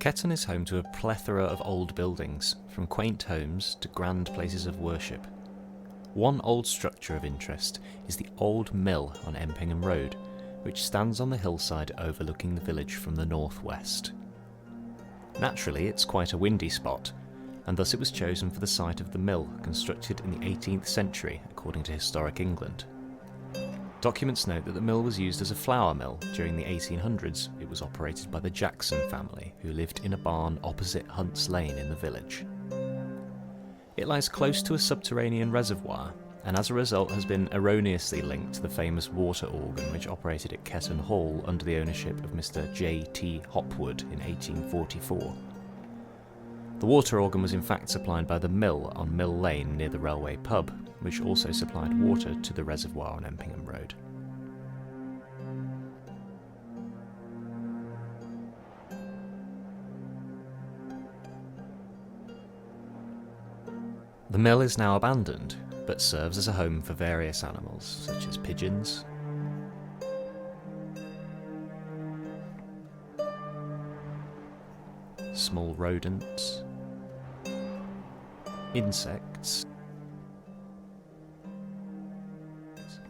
Ketton is home to a plethora of old buildings, from quaint homes to grand places of worship. One old structure of interest is the old mill on Empingham Road, which stands on the hillside overlooking the village from the northwest. Naturally, it's quite a windy spot, and thus it was chosen for the site of the mill, constructed in the 18th century according to Historic England. Documents note that the mill was used as a flour mill. During the 1800s, it was operated by the Jackson family, who lived in a barn opposite Hunt's Lane in the village. It lies close to a subterranean reservoir, and as a result has been erroneously linked to the famous water organ which operated at Ketton Hall under the ownership of Mr. J.T. Hopwood in 1844. The water organ was in fact supplied by the mill on Mill Lane near the railway pub, which also supplied water to the reservoir on Empingham Road. The mill is now abandoned, but serves as a home for various animals, such as pigeons, small rodents, insects,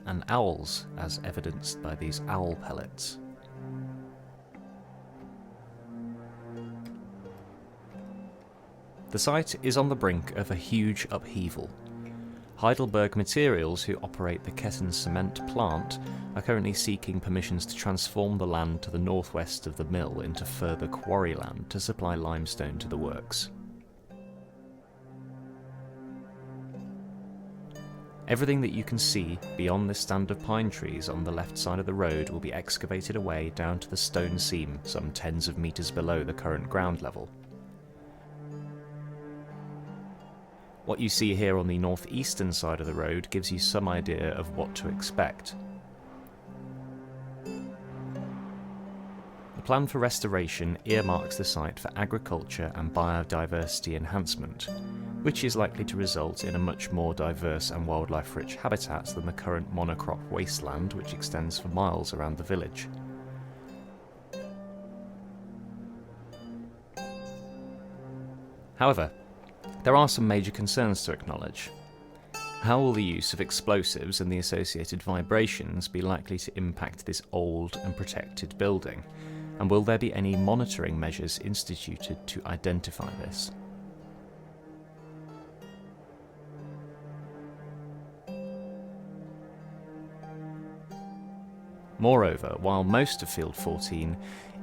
and owls, as evidenced by these owl pellets. The site is on the brink of a huge upheaval. Heidelberg Materials, who operate the Ketton cement plant, are currently seeking permissions to transform the land to the northwest of the mill into further quarry land to supply limestone to the works. Everything that you can see beyond this stand of pine trees on the left side of the road will be excavated away down to the stone seam some tens of metres below the current ground level. What you see here on the northeastern side of the road gives you some idea of what to expect. The plan for restoration earmarks the site for agriculture and biodiversity enhancement, which is likely to result in a much more diverse and wildlife-rich habitat than the current monocrop wasteland which extends for miles around the village. However, there are some major concerns to acknowledge. How will the use of explosives and the associated vibrations be likely to impact this old and protected building? And will there be any monitoring measures instituted to identify this? Moreover, while most of Field 14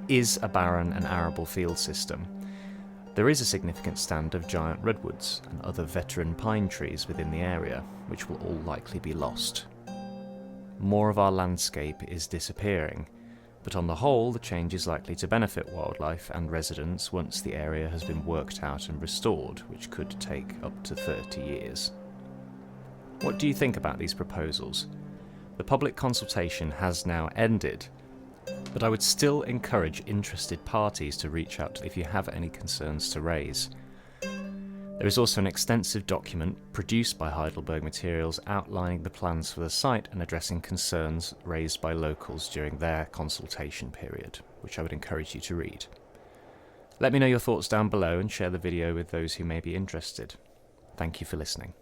is a barren and arable field system, there is a significant stand of giant redwoods and other veteran pine trees within the area, which will all likely be lost. More of our landscape is disappearing, but on the whole the change is likely to benefit wildlife and residents once the area has been worked out and restored, which could take up to 30 years. What do you think about these proposals? The public consultation has now ended, but I would still encourage interested parties to reach out if you have any concerns to raise. There is also an extensive document produced by Heidelberg Materials outlining the plans for the site and addressing concerns raised by locals during their consultation period, which I would encourage you to read. Let me know your thoughts down below and share the video with those who may be interested. Thank you for listening.